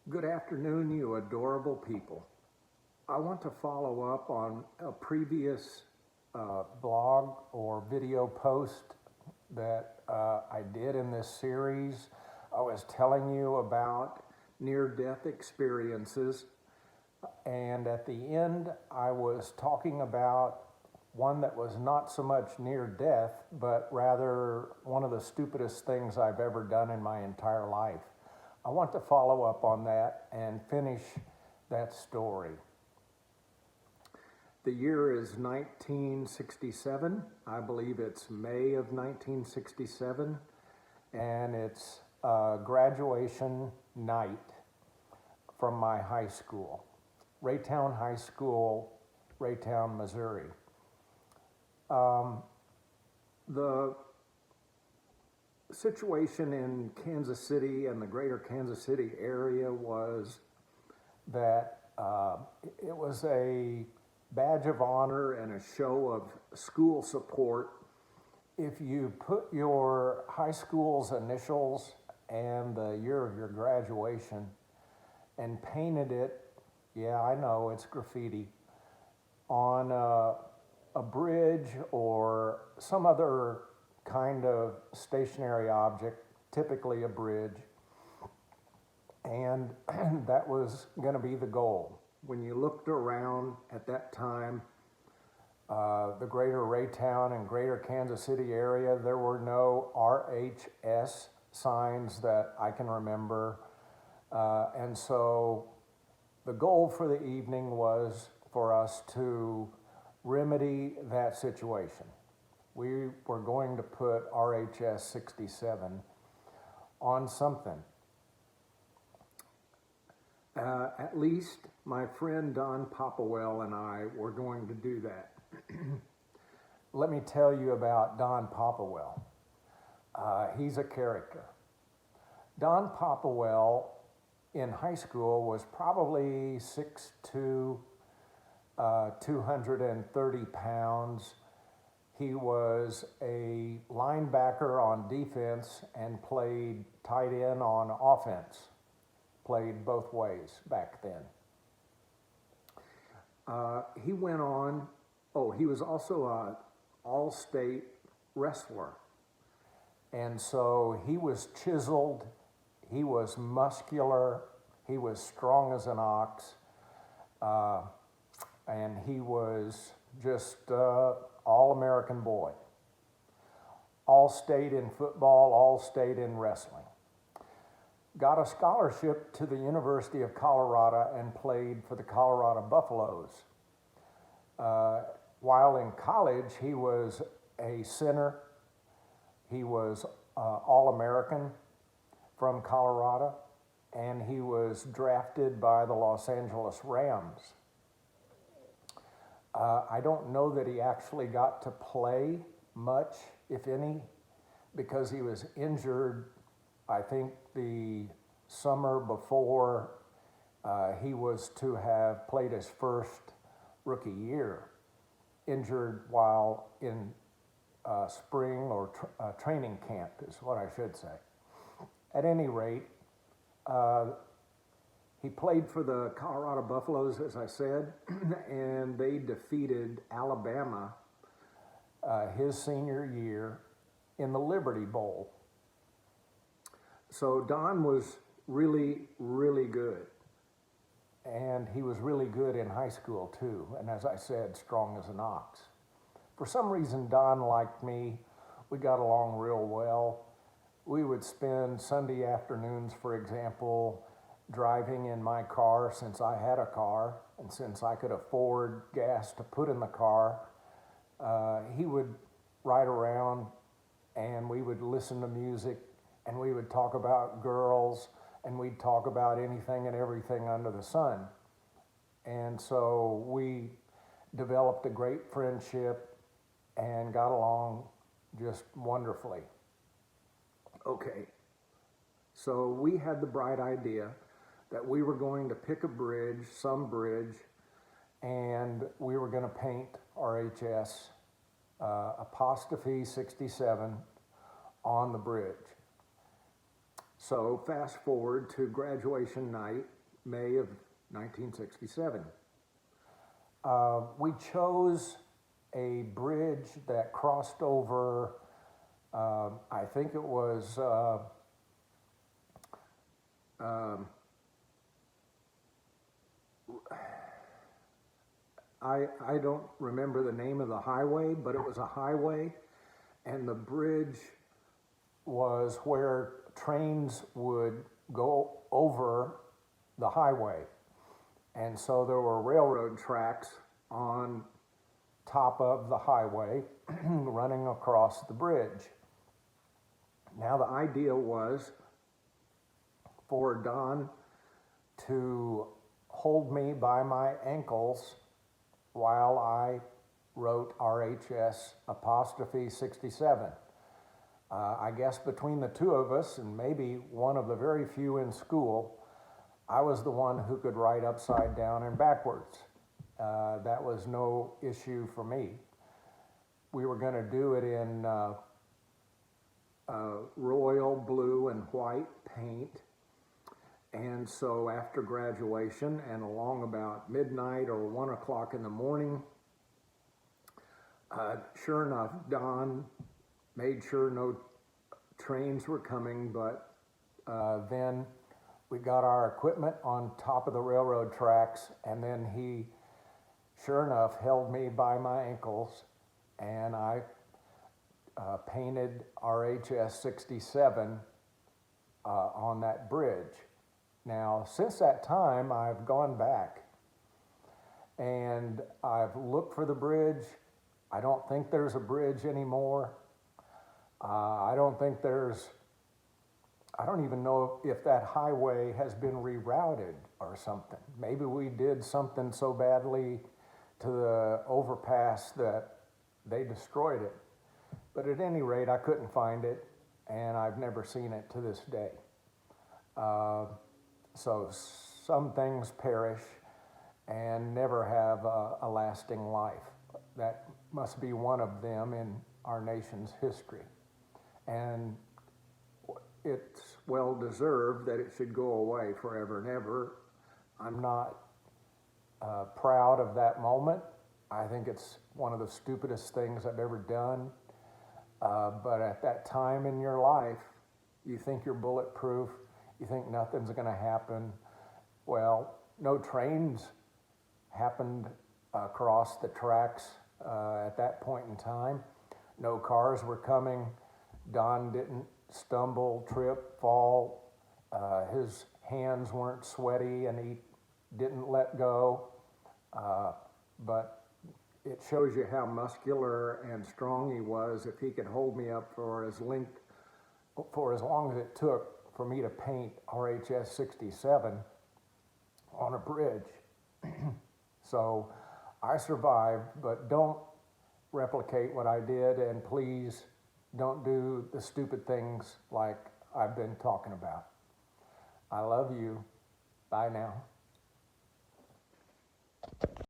Good afternoon, you adorable people. I want to follow up on a previous blog or video post that I did in this series. I was telling you about near-death experiences, and at the end I was talking about one that was not so much near death, but rather one of the stupidest things I've ever done in my entire life. I want to follow up on that and finish that story. The year is 1967. I believe it's May of 1967, and it's graduation night from my high school, Raytown High School, Raytown, Missouri. The situation in Kansas City and the greater Kansas City area was that it was a badge of honor and a show of school support if you put your high school's initials and the year of your graduation and painted it, yeah, I know, it's graffiti, on a bridge or some other kind of stationary object, typically a bridge, and that was going to be the goal. When you looked around at that time, the greater Raytown and greater Kansas City area, there were no RHS signs that I can remember, and so the goal for the evening was for us to remedy that situation. We were going to put RHS 67 on something. At least my friend Don Popplewell and I were going to do that. Let me tell you about Don Popplewell. He's a character. Don Popplewell in high school was probably 6'2", 230 pounds. He was a linebacker on defense and played tight end on offense. Played both ways back then. He went on, he was also an all-state wrestler. And so he was chiseled, he was muscular, he was strong as an ox, and he was just all-American boy. All-state in football, all-state in wrestling. Got a scholarship to the University of Colorado and played for the Colorado Buffaloes. While in college, he was a center. He was All-American from Colorado, and he was drafted by the Los Angeles Rams. I don't know that he actually got to play much, if any, because he was injured, I think, the summer before he was to have played his first rookie year, injured while in spring or training camp is what I should say. At any rate, he played for the Colorado Buffaloes, as I said, and they defeated Alabama his senior year in the Liberty Bowl. So Don was really, really good. And he was really good in high school too. And as I said, strong as an ox. For some reason, Don liked me. We got along real well. We would spend Sunday afternoons, for example, driving in my car since I had a car and since I could afford gas to put in the car. He would ride around and we would listen to music and we would talk about girls and we'd talk about anything and everything under the sun. And so we developed a great friendship and got along just wonderfully. Okay, so we had the bright idea that we were going to pick a bridge, some bridge, and we were going to paint RHS apostrophe 67 on the bridge. So fast forward to graduation night, May of 1967. We chose a bridge that crossed over, I think it was, I don't remember the name of the highway, but it was a highway, and the bridge was where trains would go over the highway. And so there were railroad tracks on top of the highway running across the bridge. Now the idea was for Don to hold me by my ankles while I wrote RHS apostrophe 67. I guess between the two of us, and maybe one of the very few in school, I was the one who could write upside down and backwards. That was no issue for me. We were going to do it in royal blue and white paint. And so after graduation and along about midnight or 1 o'clock in the morning, sure enough, Don made sure no trains were coming, but then we got our equipment on top of the railroad tracks, and then he, sure enough, held me by my ankles, and I painted RHS 67 on that bridge. Now, since that time, I've gone back, and I've looked for the bridge. I don't think there's a bridge anymore. I don't even know if that highway has been rerouted or something. Maybe we did something so badly to the overpass that they destroyed it. But at any rate, I couldn't find it, and I've never seen it to this day. So some things perish and never have a lasting life. That must be one of them in our nation's history. And it's well deserved that it should go away forever and ever. I'm not proud of that moment. I think it's one of the stupidest things I've ever done. But at that time in your life, you think you're bulletproof, you think nothing's gonna happen. Well, no trains happened across the tracks at that point in time. No cars were coming. Don didn't stumble, trip, fall. His hands weren't sweaty and he didn't let go. But it shows you how muscular and strong he was if he could hold me up for as long as it took for me to paint RHS 67 on a bridge. So I survived, but don't replicate what I did, and please don't do the stupid things like I've been talking about. I love you. Bye now.